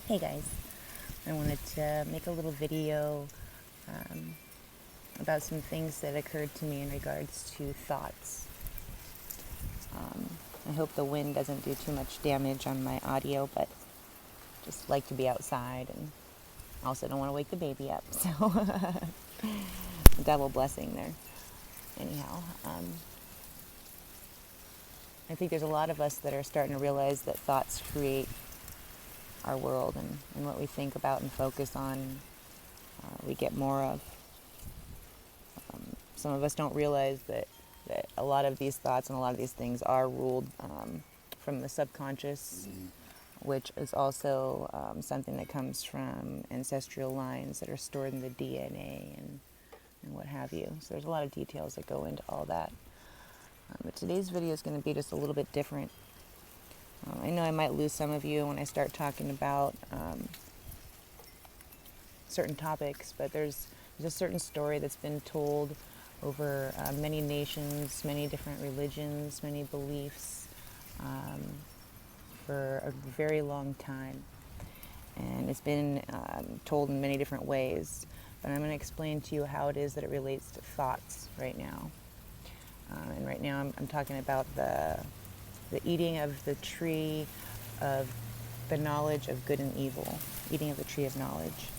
Hey guys, I wanted to make a little video um, about some things that occurred to me in regards to thoughts. I hope the wind doesn't do too much damage on my audio, but just like to be outside and also don't want to wake the baby up, so double blessing there. Anyhow, I think there's a lot of us that are starting to realize that thoughts create our world, and what we think about and focus on, we get more of. Some of us don't realize that a lot of these thoughts and a lot of these things are ruled from the subconscious, which is also something that comes from ancestral lines that are stored in the DNA and what have you. So there's a lot of details that go into all that. But today's video is going to be just a little bit different. I know I might lose some of you when I start talking about certain topics, but there's a certain story that's been told over many nations, many different religions, many beliefs for a very long time. And it's been told in many different ways. But I'm going to explain to you how it is that it relates to thoughts right now. And right now I'm talking about the eating of the tree of the knowledge of good and evil, eating of the tree of knowledge.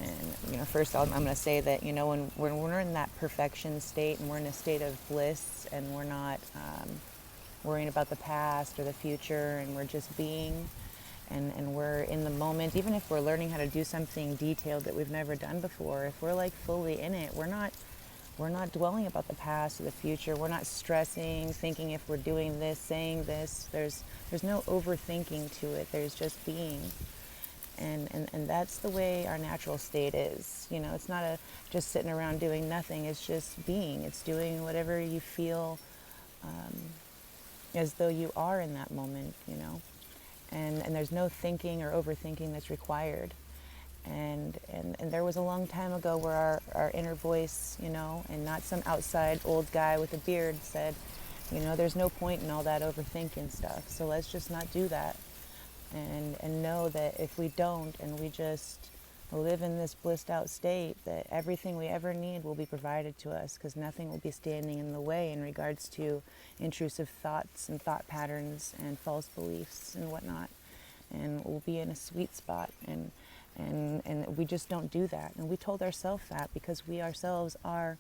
And first I'm going to say that when we're in that perfection state and we're in a state of bliss and we're not worrying about the past or the future, and we're just being, and we're in the moment, even if we're learning how to do something detailed that we've never done before, if we're like fully in it, we're not dwelling about the past or the future. We're not stressing, thinking if we're doing this, saying this. There's no overthinking to it. There's just being. And that's the way our natural state is. It's not just sitting around doing nothing. It's just being. It's doing whatever you feel as though you are in that moment, And there's no thinking or overthinking that's required. And there was a long time ago where our inner voice, and not some outside old guy with a beard said, there's no point in all that overthinking stuff. So let's just not do that. And know that if we don't, and we just live in this blissed out state, that everything we ever need will be provided to us, because nothing will be standing in the way in regards to intrusive thoughts and thought patterns and false beliefs and whatnot. And we'll be in a sweet spot, and we just don't do that. And we told ourselves that because we ourselves are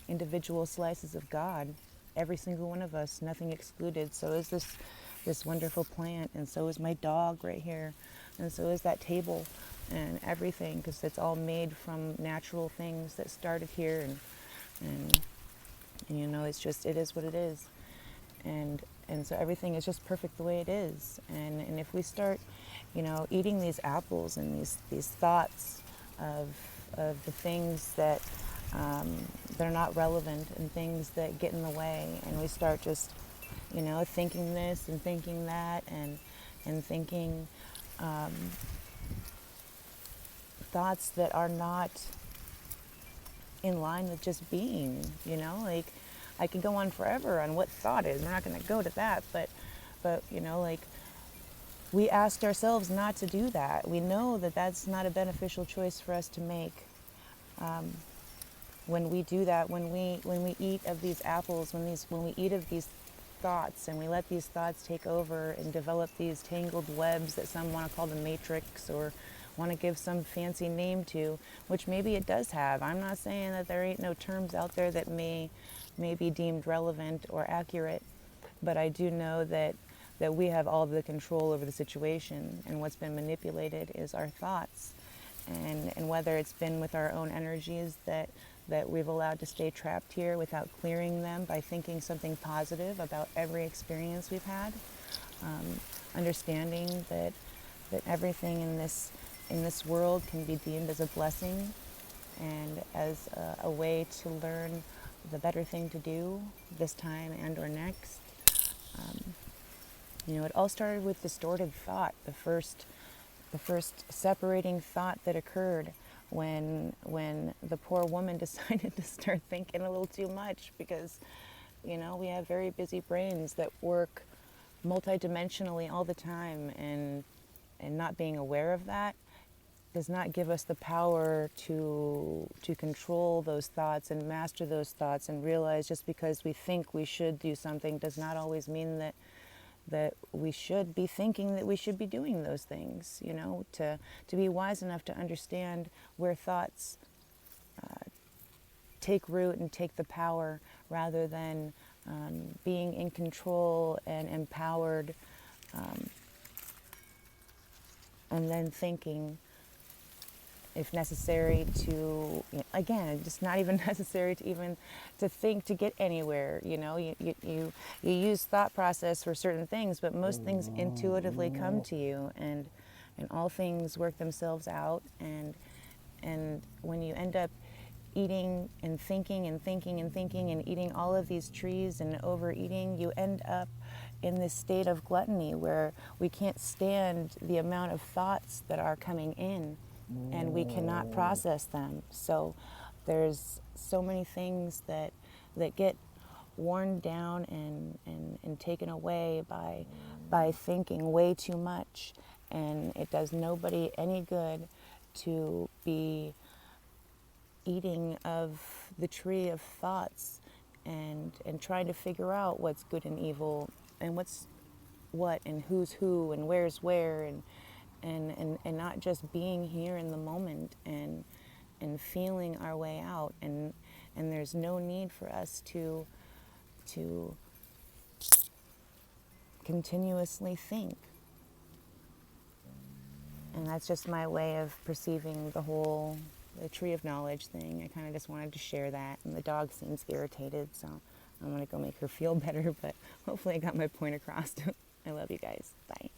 individual slices of God, every single one of us, nothing excluded. So is this wonderful plant, and so is my dog right here, and so is that table and everything, because it's all made from natural things that started here, and it is what it is, and so everything is just perfect the way it is. And if we start eating these apples and these thoughts of the things that are not relevant and things that get in the way, and we start just thinking this and thinking that, and thinking thoughts that are not in line with just being, like I could go on forever on what thought is. We're not going to go to that, but like we asked ourselves not to do that. We know that that's not a beneficial choice for us to make. When we do that, when we eat of these apples, when we eat of these thoughts, and we let these thoughts take over and develop these tangled webs that some want to call the matrix, or want to give some fancy name to, which maybe it does have. I'm not saying that there ain't no terms out there that may be deemed relevant or accurate, but I do know that we have all the control over the situation, and what's been manipulated is our thoughts, and whether it's been with our own energies that we've allowed to stay trapped here without clearing them by thinking something positive about every experience we've had, understanding that everything in this world can be deemed as a blessing and as a way to learn the better thing to do this time and or next. It all started with distorted thought. The first separating thought that occurred when the poor woman decided to start thinking a little too much, because we have very busy brains that work multidimensionally all the time, and not being aware of that does not give us the power to control those thoughts and master those thoughts, and realize just because we think we should do something does not always mean that we should be thinking that we should be doing those things. You know, to be wise enough to understand where thoughts take root and take the power, rather than being in control and empowered, and then thinking, if necessary, to, again, just not even necessary to even to think to get anywhere. You know, you use thought process for certain things, but most things intuitively come to you, and all things work themselves out. And when you end up eating and thinking and thinking and thinking and eating all of these trees and overeating, you end up in this state of gluttony where we can't stand the amount of thoughts that are coming in, and we cannot process them. So there's so many things that get worn down and taken away by thinking way too much. And it does nobody any good to be eating of the tree of thoughts and trying to figure out what's good and evil, and what's what, and who's who, and where's where, and not just being here in the moment and feeling our way out. And there's no need for us to continuously think. And that's just my way of perceiving the tree of knowledge thing. I kind of just wanted to share that. And the dog seems irritated, so I'm going to go make her feel better, but hopefully I got my point across. I love you guys. Bye.